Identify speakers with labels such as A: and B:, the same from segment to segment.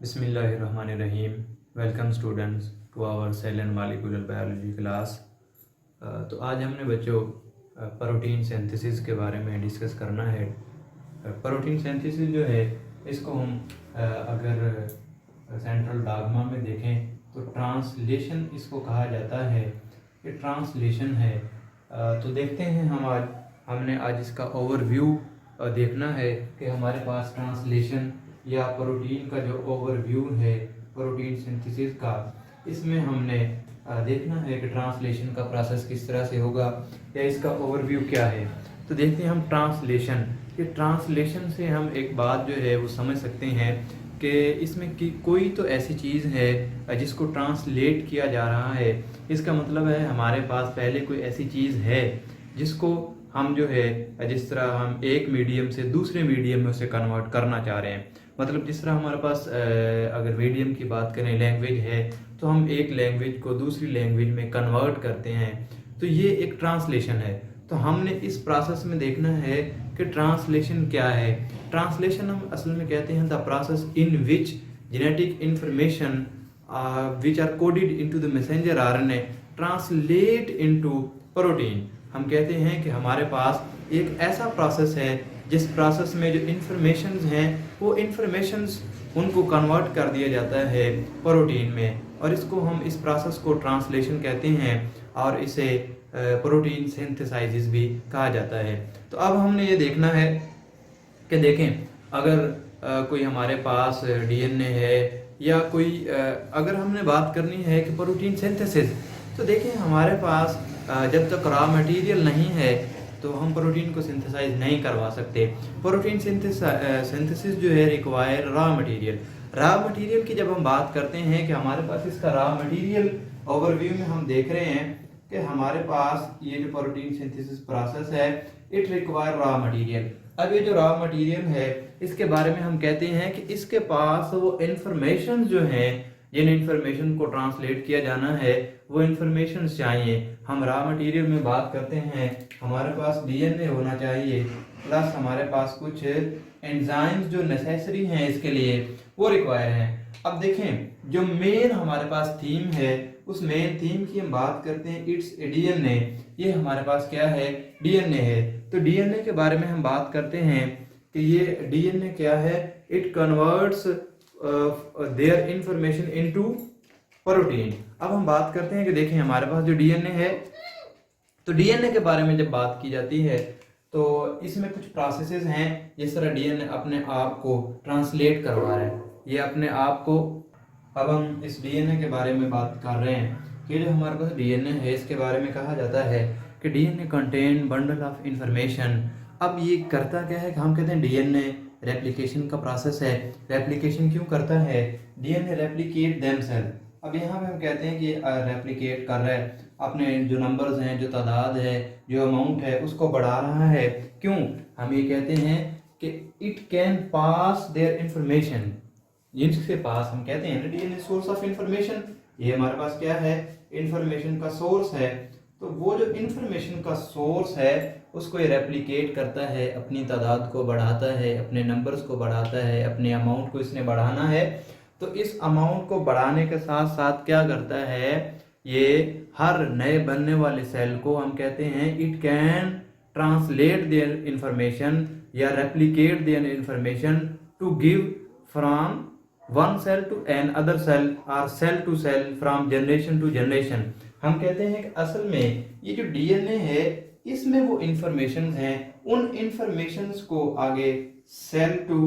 A: बिस्मिल्लाहिर्रहमानिर्रहीम। Welcome students to our cell and molecular biology class. तो आज हमने बच्चों प्रोटीन सिंथेसिस के बारे में डिस्कस करना है। प्रोटीन सिंथेसिस जो है इसको हम अगर सेंट्रल डॉग्मा में देखें तो ट्रांसलेशन इसको कहा जाता है। ये ट्रांसलेशन है। तो देखते हैं हमने आज इसका ओवरव्यू देखना है कि हमारे पास ट्रांसलेशन या प्रोटीन का जो ओवरव्यू है प्रोटीन सिंथेसिस का, इसमें हमने देखना है कि ट्रांसलेशन का प्रोसेस किस तरह से होगा या इसका ओवरव्यू क्या है। तो देखते हैं हम ट्रांसलेशन। ये ट्रांसलेशन से हम एक बात जो है वो समझ सकते हैं कि इसमें कि कोई तो ऐसी चीज़ है जिसको ट्रांसलेट किया जा रहा है। इसका मतलब है हमारे पास पहले कोई ऐसी चीज़ है जिसको हम जो है जिस तरह हम एक मीडियम से दूसरे मीडियम में उसे कन्वर्ट करना चाह रहे हैं। मतलब जिस तरह हमारे पास अगर मीडियम की बात करें लैंग्वेज है तो हम एक लैंग्वेज को दूसरी लैंग्वेज में कन्वर्ट करते हैं, तो ये एक ट्रांसलेशन है। तो हमने इस प्रोसेस में देखना है कि ट्रांसलेशन क्या है। ट्रांसलेशन हम असल में कहते हैं the process in which genetic information which are coded into the messenger RNA translate into protein. हम कहते हैं कि हमारे पास एक ऐसा प्रोसेस है जिस प्रोसेस में जो इन्फॉर्मेशंस हैं वो इन्फॉर्मेशंस उनको कन्वर्ट कर दिया जाता है प्रोटीन में, और इसको हम इस प्रोसेस को ट्रांसलेशन कहते हैं और इसे प्रोटीन सिंथेसाइसिस भी कहा जाता है। तो अब हमने ये देखना है कि देखें अगर कोई हमारे पास डीएनए है या कोई अगर हमने बात करनी है कि प्रोटीन सिंथेसिस, तो देखें हमारे पास जब तक रॉ मटेरियल नहीं है तो हम प्रोटीन को सिंथेसाइज नहीं करवा सकते। प्रोटीन सिंथेसिस जो है require raw material. Raw material की जब हम बात करते हैं कि हमारे पास इसका रॉ मटेरियल ओवरव्यू में हम देख रहे हैं कि हमारे पास ये जो प्रोटीन सिंथेसिस प्रोसेस है इट रिक्वायर रॉ मटेरियल। अब ये जो रॉ मटेरियल है इसके बारे में हम कहते हैं कि इसके पास वो इंफॉर्मेशन जो है जिन इंफॉर्मेशन को ट्रांसलेट किया जाना है वो इंफॉर्मेशन चाहिए। हम रॉ मटेरियल में बात करते हैं हमारे पास डीएनए होना चाहिए प्लस हमारे पास कुछ एंजाइम्स जो नेसेसरी हैं इसके लिए वो रिक्वायर हैं। अब देखें जो मेन हमारे पास थीम है उस मेन थीम की हम बात करते हैं इट्स डीएनए। ये हमारे पास क्या है? डीएनए है। तो डीएनए के बारे में हम बात करते हैं कि ये डीएनए क्या है? It converts their information into protein. अब हम बात करते हैं कि देखें हमारे पास जो डीएनए है, तो डीएनए के बारे में जब बात की जाती है तो इसमें कुछ प्रोसेसेस हैं। जिस तरह डीएनए अपने आप को ट्रांसलेट करवा रहा है, ये अपने आप को। अब हम इस डीएनए के बारे में बात कर रहे हैं कि जो हमारे पास डीएनए है इसके बारे में कहा जाता है कि DNA contain bundle of information. अब ये करता क्या है कि हम कहते हैं डीएनए रेप्लिकेशन का प्रोसेस है। रेप्लिकेशन क्यों करता है? DNA replicate themselves. अब यहाँ पे हम कहते हैं कि रेप्लिकेट कर रहा है, अपने जो नंबर्स हैं, जो तादाद है, जो अमाउंट है उसको बढ़ा रहा है। क्यों? हम ये कहते हैं कि it can pass their information. जिनके पास हम कहते हैं ना डीएनए सोर्स ऑफ इंफॉर्मेशन, ये हमारे पास क्या है? इंफॉर्मेशन का सोर्स है। तो वो जो इंफॉर्मेशन का सोर्स है उसको ये रेप्लिकेट करता है, अपनी तादाद को बढ़ाता है, अपने नंबर्स को बढ़ाता है, अपने अमाउंट को इसने बढ़ाना है। तो इस अमाउंट को बढ़ाने के साथ साथ क्या करता है? ये हर नए बनने वाले सेल को हम कहते हैं it can translate their information या replicate their information to give from one cell to another cell और cell to cell from generation to generation. हम कहते हैं कि असल में ये जो डीएनए है इसमें वो इंफॉर्मेशन हैं, उन इंफॉर्मेशंस को आगे सेल टू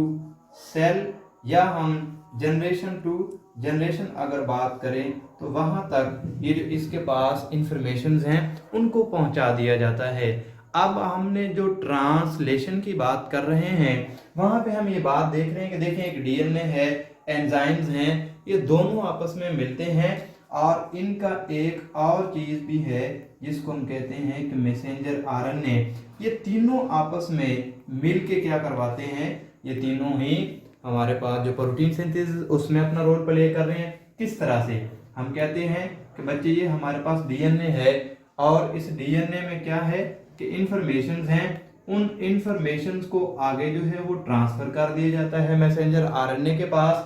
A: सेल या हम जनरेशन टू जनरेशन अगर बात करें तो वहां तक ये जो इसके पास इंफॉर्मेशन हैं उनको पहुंचा दिया जाता है। अब हमने जो ट्रांसलेशन की बात कर रहे हैं वहां पे हम ये बात देख रहे हैं कि देखें एक डीएनए है, एंजाइम्स हैं, ये दोनों आपस में मिलते हैं और इनका एक और चीज भी है जिसको हम कहते हैं कि मैसेंजर आरएनए। ये तीनों आपस में मिलके क्या करवाते हैं? ये तीनों ही हमारे पास जो प्रोटीन सिंथेसिस उसमें अपना रोल प्ले कर रहे हैं। किस तरह से? हम कहते हैं कि बच्चे ये हमारे पास डीएनए है और इस डीएनए में क्या है कि इंफॉर्मेशंस हैं, उन इंफॉर्मेशंस को आगे जो है वो ट्रांसफर कर दिया जाता है मैसेंजर आरएनए के पास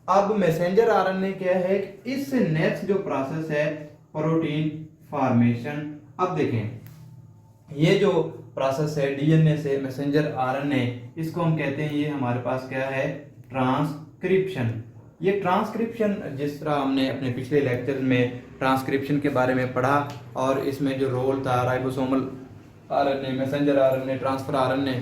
A: अब मैसेंजर आरएनए क्या है, इससे नेक्स्ट जो प्रोसेस है प्रोटीन फॉर्मेशन। अब देखें ये जो प्रोसेस है डीएनए से मैसेंजर आरएनए, इसको हम कहते हैं, ये हमारे पास क्या है, ट्रांसक्रिप्शन। ये ट्रांसक्रिप्शन जिस तरह हमने अपने पिछले लेक्चर में ट्रांसक्रिप्शन के बारे में पढ़ा और इसमें जो रोल था ribosomal RNA, messenger RNA, transfer RNA,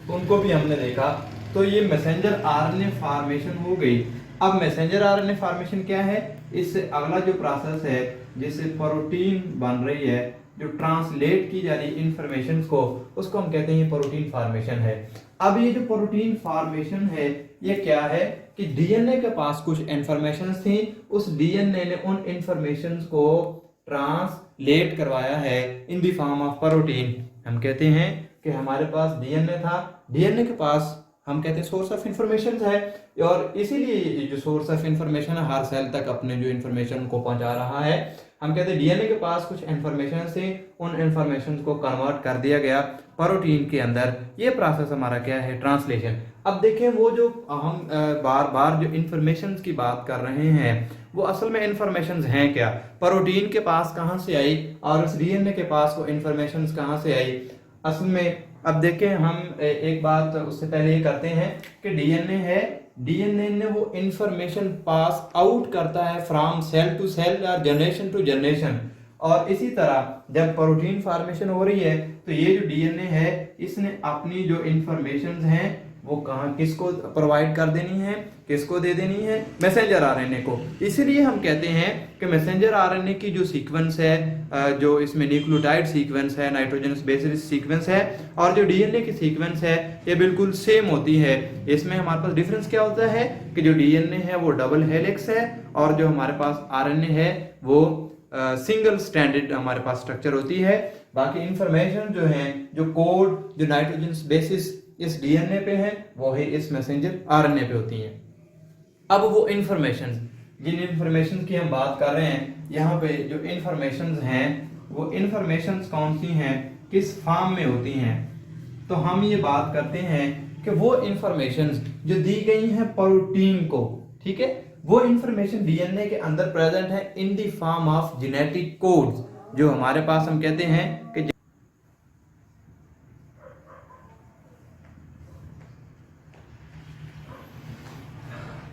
A: उनको भी हमने देखा। तो ये मैसेंजर आरएनए फॉर्मेशन हो गई। अब मैसेंजर आरएनए फॉर्मेशन क्या है, इससे अगला जो प्रोसेस है जिससे प्रोटीन बन रही है, जो ट्रांसलेट की जा रही इंफॉर्मेशन को, उसको हम कहते हैं ये प्रोटीन फॉर्मेशन है। अब ये जो प्रोटीन फॉर्मेशन है ये क्या है कि डीएनए के पास कुछ इंफॉर्मेशन थी, उस डीएनए ने उन इंफॉर्मेशन को ट्रांसलेट करवाया है in the form of protein. हम कहते हैं कि हमारे पास डीएनए था, डीएनए के पास हम कहते हैं सोर्स ऑफ इंफॉर्मेशन है, और इसीलिए जो सोर्स ऑफ इंफॉर्मेशन है हर सेल तक अपने जो इंफॉर्मेशन को पहुंचा रहा है। हम कहते हैं डीएनए के पास कुछ इंफॉर्मेशन से उन इंफॉर्मेशन को कन्वर्ट कर दिया गया प्रोटीन के अंदर। ये प्रोसेस हमारा क्या है, ट्रांसलेशन। अब देखें वो जो हम बार बार जो इंफॉर्मेशन की बात कर रहे हैं वो असल में इंफॉर्मेशन हैं क्या, प्रोटीन के पास कहाँ से आई और उस डीएनए के पास वो इंफॉर्मेशन कहाँ से आई असल में। अब देखें हम एक बात उससे पहले ये करते हैं कि डीएनए है, डीएनए ने वो इंफॉर्मेशन पास आउट करता है फ्रॉम सेल टू सेल और जनरेशन टू जनरेशन। और इसी तरह जब प्रोटीन फॉर्मेशन हो रही है तो ये जो डीएनए है इसने अपनी जो इंफॉर्मेशन हैं वो कहाँ किसको प्रोवाइड कर देनी है, किसको दे देनी है, मैसेंजर आरएनए को। इसीलिए हम कहते हैं कि मैसेंजर आरएनए की जो सीक्वेंस है, जो इसमें न्यूक्लियोटाइड सीक्वेंस है, नाइट्रोजनस बेस सीक्वेंस है, और जो डीएनए की सीक्वेंस है ये बिल्कुल सेम होती है। इसमें हमारे पास डिफरेंस क्या होता है कि जो डीएनए है वो डबल हेलिक्स है और जो हमारे पास आरएनए है वो सिंगल स्ट्रैंडेड हमारे पास स्ट्रक्चर होती है। बाकी इंफॉर्मेशन जो है, जो कोड, जो नाइट्रोजनस बेसिस इस डीएनए पे है वो ही इस मैसेंजर आरएनए पे होती हैं। अब वो इंफॉर्मेशन, जिन इंफॉर्मेशन की हम बात कर रहे हैं, यहाँ पे जो इंफॉर्मेशन हैं वो इंफॉर्मेशन कौन सी हैं, किस फॉर्म में होती हैं। तो हम ये बात करते हैं कि वो इंफॉर्मेशन जो दी गई हैं प्रोटीन को, ठीक है, वो इंफॉर्मेशन डीएनए के अंदर प्रेजेंट है in the form of genetic codes, जो हमारे पास हम कहते हैं कि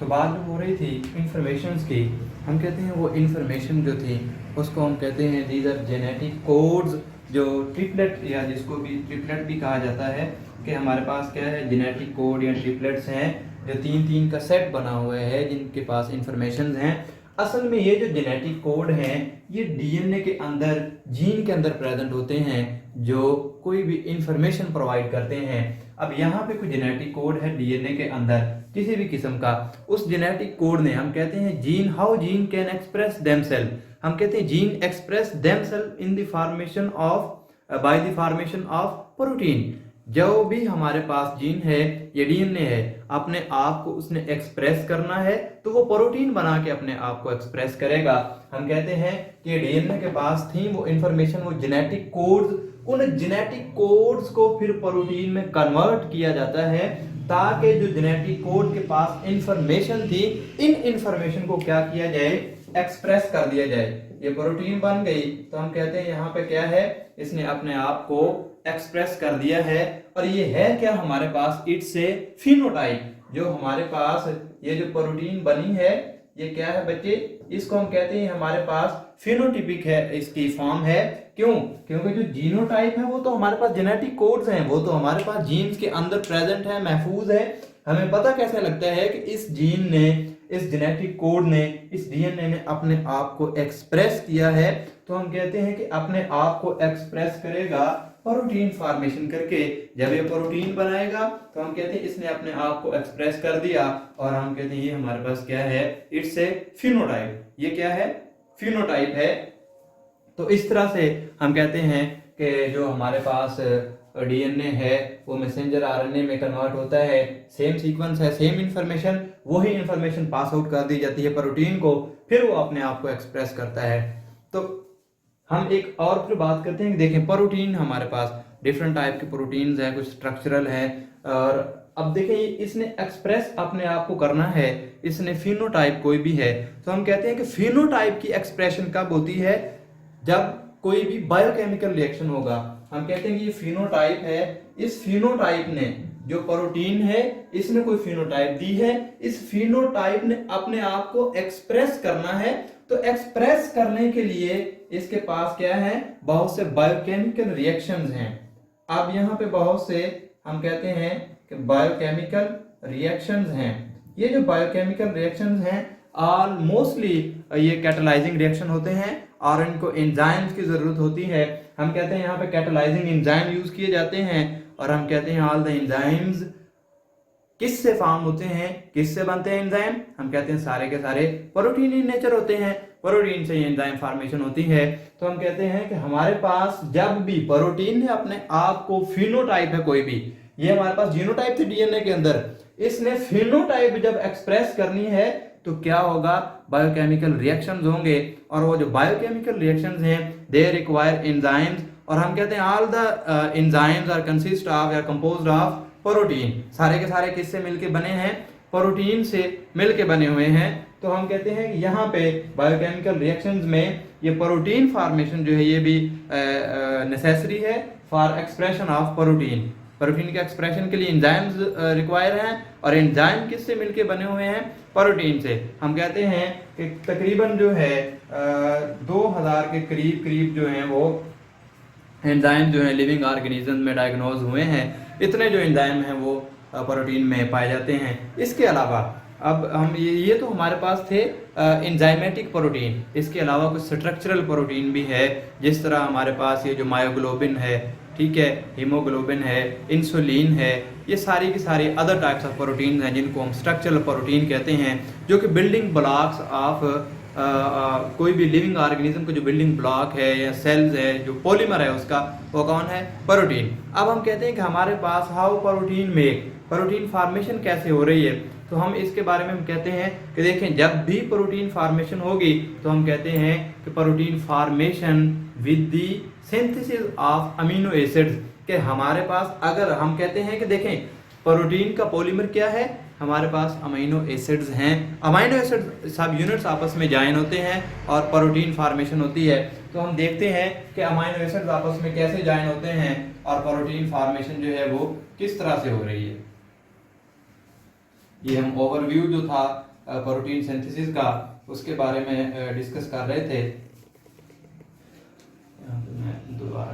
A: तो बात जो हो रही थी इंफॉर्मेशन की, हम कहते हैं वो इंफॉर्मेशन जो थी उसको हम कहते हैं दीज आर जेनेटिक कोड्स, जो ट्रिपलेट या जिसको भी ट्रिपलेट भी कहा जाता है कि हमारे पास क्या है जेनेटिक कोड या ट्रिपलेट्स हैं जो तीन तीन का सेट बना हुआ है जिनके पास इंफॉर्मेशन हैं। असल में ये जो जेनेटिक कोड हैं ये डीएनए के अंदर, जीन के अंदर प्रेजेंट होते हैं जो कोई भी इंफॉर्मेशन प्रोवाइड करते हैं। अब यहाँ पे कोई जेनेटिक कोड है डीएनए के अंदर किसी भी किस्म का, उस जेनेटिक कोड ने हम कहते हैं gene, how gene can express themselves, हम कहते हैं gene express themselves in the formation of by the formation of protein. जो भी हमारे पास जीन है या डीएनए है अपने आप को उसने एक्सप्रेस करना है तो वो प्रोटीन बना के अपने आप को एक्सप्रेस करेगा। हम कहते हैं कि डीएनए के पास थी वो इंफॉर्मेशन, वो जेनेटिक कोड्स, उन जेनेटिक कोड्स को फिर प्रोटीन में कन्वर्ट किया जाता है ताकि जो जेनेटिक कोड के पास इंफॉर्मेशन थी इन इंफॉर्मेशन को क्या किया जाए, एक्सप्रेस कर दिया जाए। ये प्रोटीन बन गई तो हम कहते हैं यहाँ पे क्या है, इसने अपने आप को एक्सप्रेस कर दिया है। और ये है क्या हमारे पास, इट्स ए फिनोटाइप। जो हमारे पास ये जो प्रोटीन बनी है ये क्या है बच्चे, इसको हम कहते हैं हमारे पास फिनोटिपिक है, इसकी फॉर्म है। क्यों? क्योंकि जो जीनोटाइप है वो तो हमारे पास जेनेटिक कोड्स हैं, वो तो हमारे पास जीन्स के अंदर प्रेजेंट है, महफूज है। हमें पता कैसे लगता है कि इस जीन ने, इस जेनेटिक कोड ने, इस डीएनए ने अपने आप को एक्सप्रेस किया है। तो हम कहते हैं कि अपने आप को एक्सप्रेस करेगा प्रोटीन फॉर्मेशन करके। जब ये प्रोटीन बनाएगा तो हम कहते हैं इसने अपने आप को एक्सप्रेस कर दिया और हम कहते हैं ये हमारे पास क्या है, इट्स ए फिनोटाइप। ये क्या है, फिनोटाइप है। तो इस तरह से हम कहते हैं कि जो हमारे पास डीएनए है वो मैसेंजर आरएनए में कन्वर्ट होता है, सेम सीक्वेंस है, सेम इंफॉर्मेशन, वही इंफॉर्मेशन पास आउट कर दी जाती है प्रोटीन को, फिर वो अपने आप को एक्सप्रेस करता है। तो हम एक और फिर बात करते हैं कि देखें प्रोटीन हमारे पास डिफरेंट टाइप के प्रोटीन्स हैं, कुछ स्ट्रक्चरल है और अब देखें इसने एक्सप्रेस अपने आप को करना है, इसने फिनोटाइप कोई भी है, तो हम कहते हैं कि फिनोटाइप की एक्सप्रेशन कब होती है, जब कोई भी बायोकेमिकल रिएक्शन होगा। हम कहते हैं कि ये फिनोटाइप है, इस फिनोटाइप ने जो प्रोटीन है इसने कोई फिनोटाइप दी है, इस फिनोटाइप ने अपने आप को एक्सप्रेस करना है, तो एक्सप्रेस करने के लिए इसके पास क्या है, बहुत से बायोकेमिकल रिएक्शंस हैं। अब यहाँ पे बहुत से हम कहते हैं कि बायोकेमिकल रिएक्शंस हैं। ये जो बायोकेमिकल रिएक्शंस हैं मोस्टली ये कैटालाइजिंग रिएक्शन होते हैं और इनको एंजाइम्स की जरूरत होती है। हम कहते हैं यहाँ पे कैटालाइजिंग एंजाइम यूज किए जाते हैं और हम कहते हैं ऑल द एंजाइम्स किससे फॉर्म होते हैं, किससे बनते हैं एंजाइम, हम कहते हैं सारे के सारे प्रोटीन इन नेचर होते हैं, प्रोटीन से एंजाइम फॉर्मेशन होती है। तो हम कहते हैं कि हमारे पास जब भी प्रोटीन ने अपने आप को फिनोटाइप है कोई भी, ये हमारे पास जीनोटाइप थी डीएनए के अंदर, इसने फिनोटाइप जब एक्सप्रेस करनी है तो क्या होगा, बायोकेमिकल रिएक्शंस होंगे और वो जो बायोकेमिकल रिएक्शंस हैं दे रिक्वायर एंजाइम्स और हम कहते हैं all the enzymes are consist of या कंपोज्ड ऑफ प्रोटीन। सारे के सारे किससे मिलके बने हैं, प्रोटीन से मिलके बने हुए हैं। तो हम कहते हैं कि यहाँ पे बायोकेमिकल रिएक्शंस में ये प्रोटीन फॉर्मेशन जो है ये भी नेसेसरी है for expression of protein. Protein के एक्सप्रेशन के लिए एंजाइम्स रिक्वायर हैं और एंजाइम किससे मिलके बने हुए हैं, प्रोटीन से। हम कहते हैं कि तकरीबन जो है 2000 के करीब करीब जो हैं वो एंजाइम जो है लिविंग ऑर्गेनिज्म में डायग्नोज हुए हैं। इतने जो एंजाइम हैं वो प्रोटीन में पाए जाते हैं। इसके अलावा अब हम ये तो हमारे पास थे एंजाइमेटिक प्रोटीन, इसके अलावा कुछ स्ट्रक्चरल प्रोटीन भी है, जिस तरह हमारे पास ये जो मायोग्लोबिन है, ठीक है, हीमोग्लोबिन है, इंसुलिन है, ये सारी की सारी अदर टाइप्स ऑफ प्रोटीन हैं जिनको हम स्ट्रक्चरल प्रोटीन कहते हैं, जो कि बिल्डिंग ब्लॉक्स ऑफ कोई भी लिविंग ऑर्गेनिज्म का जो बिल्डिंग ब्लॉक है या सेल्स है, जो पॉलीमर है उसका, वो कौन है, प्रोटीन। अब हम कहते हैं कि हमारे पास how protein make, protein formation कैसे हो रही है, तो हम इसके बारे में हम कहते हैं कि देखें जब भी प्रोटीन फॉर्मेशन होगी तो हम कहते हैं कि protein formation with the synthesis of amino acids, कि हमारे पास अगर हम कहते हैं कि देखें प्रोटीन का पॉलीमर क्या है, हमारे पास अमीनो एसिड्स हैं, अमीनो एसिड सब यूनिट्स आपस में ज्वाइन होते हैं और प्रोटीन फॉर्मेशन होती है। तो हम देखते हैं कि अमीनो एसिड्स आपस में कैसे ज्वाइन होते हैं और प्रोटीन फॉर्मेशन जो है वो किस तरह से हो रही है। ये हम ओवरव्यू जो था प्रोटीन सिंथेसिस का उसके बारे में डिस्कस कर रहे थे। यहाँ पे मैं दोबारा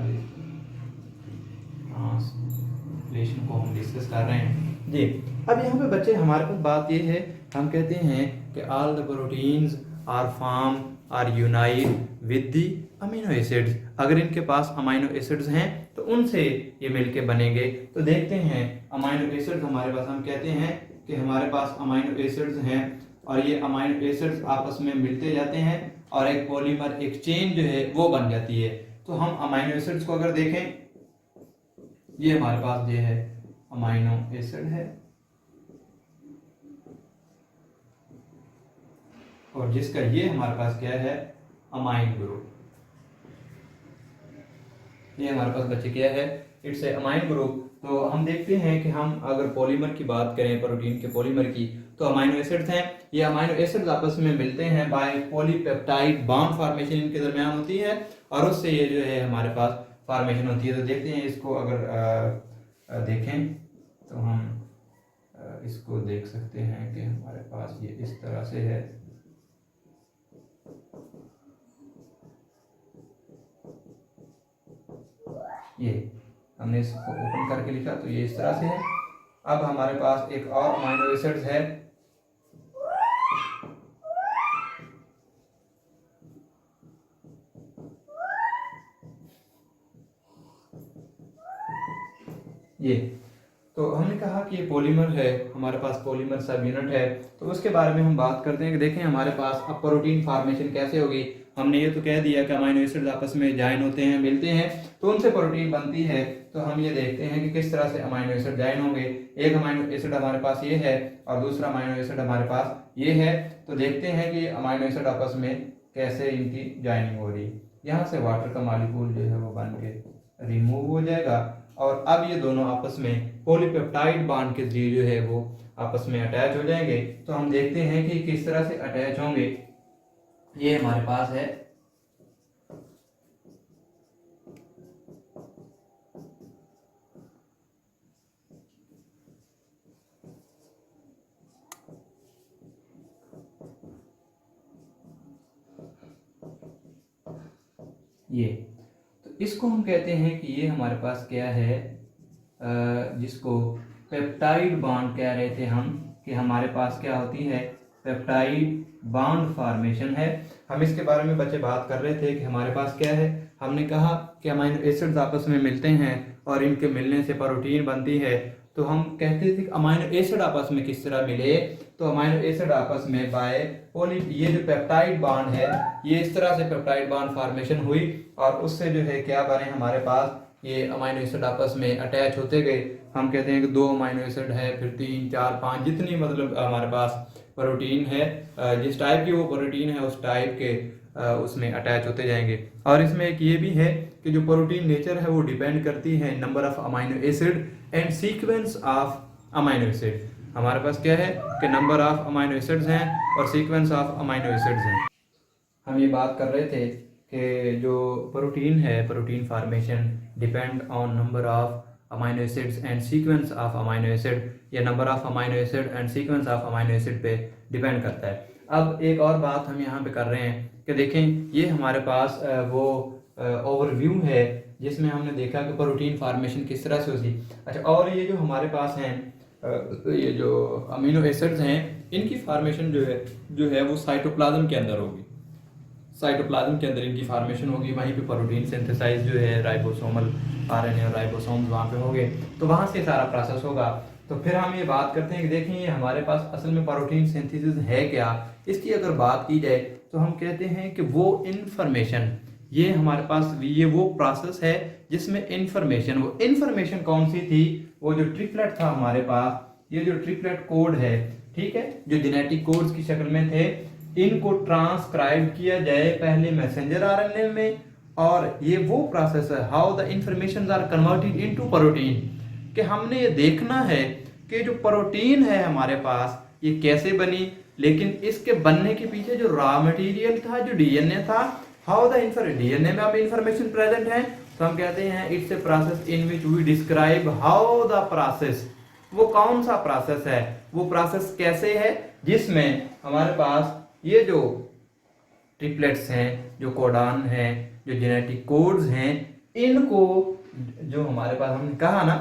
A: रिलेशन को हम डिस्कस कर रहे हैं जी। अब यहाँ पे बच्चे हमारे पास बात ये है, हम कहते हैं कि all the proteins are form are unite with the amino acids, अगर इनके पास अमीनो एसिड्स हैं तो उनसे ये मिलके बनेंगे। तो देखते हैं अमीनो एसिड्स हमारे पास, हम कहते हैं कि हमारे पास अमीनो एसिड्स हैं और ये अमीनो एसिड्स आपस में मिलते जाते हैं और एक पॉलीमर एक चेन जो है वो बन जाती है। तो हम अमीनो एसिड्स को अगर देखें, ये हमारे पास ये है अमीनो एसिड है और जिसका ये हमारे पास क्या है, अमाइन ग्रुप। ये हमारे पास बच्चे क्या है, इट्स ए अमाइन ग्रुप। तो हम देखते हैं कि हम अगर पॉलीमर की बात करें, प्रोटीन के पॉलीमर की, तो अमीनो एसिड्स हैं, ये अमीनो एसिड्स आपस में मिलते हैं बाय पॉलीपेप्टाइड बॉन्ड फॉर्मेशन इनके दरमियान होती है और उससे ये जो है हमारे पास फॉर्मेशन होती है। तो देखते हैं इसको अगर देखें तो हम इसको देख सकते हैं कि हमारे पास ये इस तरह से है। ये हमने इसको ओपन करके लिखा तो ये इस तरह से है। अब हमारे पास एक और अमीनो एसिड्स है, ये तो हमने कहा कि ये पॉलीमर है, हमारे पास पॉलीमर सब यूनिट है। तो उसके बारे में हम बात करते हैं कि देखें हमारे पास अब प्रोटीन फॉर्मेशन कैसे होगी। हमने ये तो कह दिया कि अमीनो एसिड आपस में ज्वाइन होते हैं, मिलते हैं, तो उनसे प्रोटीन बनती है। तो हम ये देखते हैं कि किस तरह से अमीनो एसिड ज्वाइन होंगे। एक अमीनो एसिड हमारे पास ये है और दूसरा अमीनो एसिड हमारे पास ये है। तो देखते हैं कि अमीनो एसिड आपस में कैसे इनकी ज्वाइनिंग हो रही है। यहाँ से वाटर का मॉलिक्यूल जो है वो बन के रिमूव हो जाएगा और अब ये दोनों आपस में पॉलीपेप्टाइड बॉन्ड के जरिए जो है वो आपस में अटैच हो जाएंगे। तो हम देखते हैं कि किस तरह से अटैच होंगे। ये हमारे पास है ये, तो इसको हम कहते हैं कि ये हमारे पास क्या है, जिसको पेप्टाइड बॉन्ड कह रहे थे हम, कि हमारे पास क्या होती है, पेप्टाइड बॉन्ड फॉर्मेशन है। हम इसके बारे में बच्चे बात कर रहे थे कि हमारे पास क्या है, हमने कहा कि अमीनो एसिड्स आपस में मिलते हैं और इनके मिलने से प्रोटीन बनती है। तो हम कहते थे कि अमीनो एसिड आपस में किस तरह मिले, तो अमीनो एसिड आपस में बाय पोली, ये जो पेप्टाइड बॉन्ड है ये इस तरह से पेप्टाइड बॉन्ड फॉर्मेशन हुई और उससे जो है क्या बने, हमारे पास ये अमीनो एसिड आपस में अटैच होते गए। हम कहते हैं कि 2 अमीनो एसिड है, फिर 3, 4, 5, जितनी मतलब हमारे पास प्रोटीन है, जिस टाइप की वो प्रोटीन है उस टाइप के उसमें अटैच होते जाएंगे। और इसमें एक ये भी है कि जो प्रोटीन नेचर है वो डिपेंड करती है number of amino acid and sequence of amino acid. हमारे पास क्या है कि नंबर ऑफ अमीनो एसिड्स हैं और सीक्वेंस ऑफ अमीनो एसिड्स हैं। हम ये बात कर रहे थे कि जो प्रोटीन है, protein formation depend on number of amino acids and sequence of amino acid, या number of amino acid and sequence of amino acid पे डिपेंड करता है। अब एक और बात हम यहाँ पे कर रहे हैं कि देखें, ये हमारे पास वो ओवरव्यू है जिसमें हमने देखा कि प्रोटीन फार्मेशन किस तरह से होती। अच्छा, और ये जो हमारे पास हैं ये जो अमीनो एसिड्स हैं, इनकी फार्मेशन जो है वो साइटोप्लाज्म के अंदर होगी। साइटोप्लाज्म के अंदर इनकी फार्मेशन होगी, वहीं पे प्रोटीन सिंथेसाइज जो है राइबोसोमल आरएनए और राइबोसोम्स वहाँ पे होंगे, तो वहाँ से सारा प्रोसेस होगा। तो फिर हम ये बात करते हैं कि देखें ये हमारे पास असल में प्रोटीन सिंथेसिस है क्या। इसकी अगर बात की जाए तो हम कहते हैं कि वो इन्फॉर्मेशन, ये हमारे पास ये वो प्रोसेस है जिसमें इन्फॉर्मेशन, वो इन्फॉर्मेशन कौन सी थी, वो जो ट्रिपलेट था हमारे पास, ये जो ट्रिपलेट कोड है, ठीक है, जो जेनेटिक कोड्स की शक्ल में थे, इनको ट्रांसक्राइब किया जाए पहले मैसेंजर आरएनए में। और ये वो प्रोसेस है how the information are converted into protein, कि हमने ये देखना है कि जो प्रोटीन है हमारे पास ये कैसे बनी, लेकिन इसके बनने के पीछे जो रॉ मटेरियल था, जो डीएनए था, हाउ द डीएनए में अब इंफॉर्मेशन प्रेजेंट है, तो हम कहते हैं it's a process in which we describe how the process, वो कौन सा प्रोसेस है, वो प्रोसेस कैसे है, जिसमें हमारे पास ये जो ट्रिपलेट्स हैं, जो कोडान हैं, जो जेनेटिक कोड्स हैं, इनको जो हमारे पास हमने कहा ना,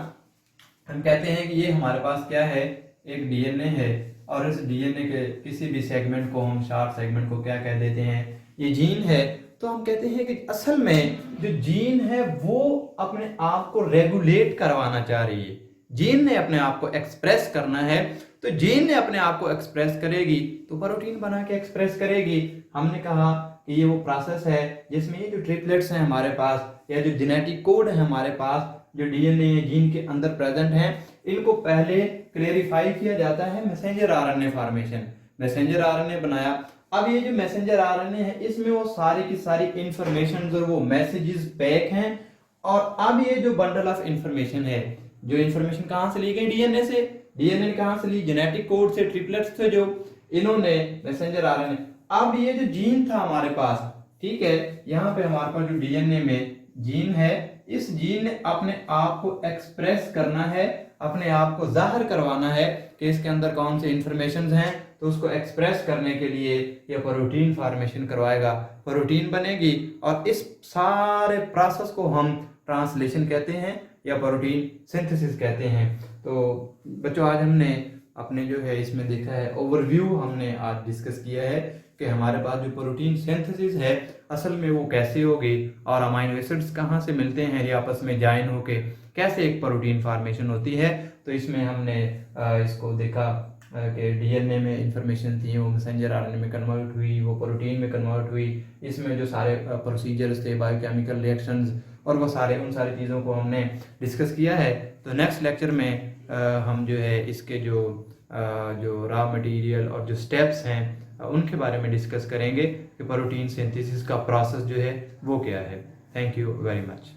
A: हम कहते हैं कि ये हमारे पास क्या है, एक डीएनए है, और इस डीएनए के किसी भी सेगमेंट को हम, शार्ट सेगमेंट को क्या कह देते हैं, ये जीन है। तो हम कहते हैं कि असल में जो जीन है वो अपने आप को रेगुलेट करवाना चाह रही है, जीन ने अपने आप को एक्सप्रेस करना है, तो जीन ने अपने आप को एक्सप्रेस करेगी तो प्रोटीन बना के एक्सप्रेस करेगी। हमने कहा कि ये वो प्रोसेस है जिसमें ये जो ट्रिपलेट्स हैं हमारे पास, या जो जेनेटिक कोड है हमारे पास, जो डीएनए जीन के अंदर प्रेजेंट हैं, इनको पहले क्लेरिफाई किया जाता है messenger RNA formation, messenger RNA बनाया। अब ये जो मैसेंजर आरएनए है इसमें वो सारी की सारी इंफॉर्मेशन और वो मैसेजेस पैक हैं, और अब ये जो बंडल ऑफ इंफॉर्मेशन है, जो इंफॉर्मेशन कहाँ से ली गई, डीएनए से, डीएनए कहाँ से ली, जेनेटिक कोड से, ट्रिपलेट्स से, जो इन्होंने मैसेंजर आरएनए। अब ये जो जीन था हमारे पास, ठीक है, यहाँ पे हमारे पास जो डीएनए में जीन है, इस जीन ने अपने आप को एक्सप्रेस करना है, अपने आप को जाहिर करवाना है कि इसके अंदर कौन से इंफॉर्मेशन हैं, तो उसको एक्सप्रेस करने के लिए ये प्रोटीन फॉर्मेशन करवाएगा, प्रोटीन बनेगी, और इस सारे प्रोसेस को हम ट्रांसलेशन कहते हैं या प्रोटीन सिंथेसिस कहते हैं। तो बच्चों आज हमने अपने जो है इसमें देखा है, ओवरव्यू हमने आज डिस्कस किया है कि हमारे पास जो प्रोटीन सिंथेसिस है असल में वो कैसे होगी, और अमीनो एसिड्स कहाँ से मिलते हैं, ये आपस में जॉइन होके कैसे एक प्रोटीन फॉर्मेशन होती है। तो इसमें हमने इसको देखा कि डीएनए में इंफॉर्मेशन थी, वो मैसेंजर आरएनए में कन्वर्ट हुई, वो प्रोटीन में कन्वर्ट हुई, इसमें जो सारे प्रोसीजर्स थे, बायोकेमिकल रिएक्शंस और वो सारे, उन सारी चीज़ों को हमने डिस्कस किया है। तो नेक्स्ट लेक्चर में हम जो है इसके जो रॉ मटेरियल और जो स्टेप्स हैं उनके बारे में डिस्कस करेंगे कि प्रोटीन सिंथेसिस का प्रोसेस जो है वो क्या है। Thank you very much.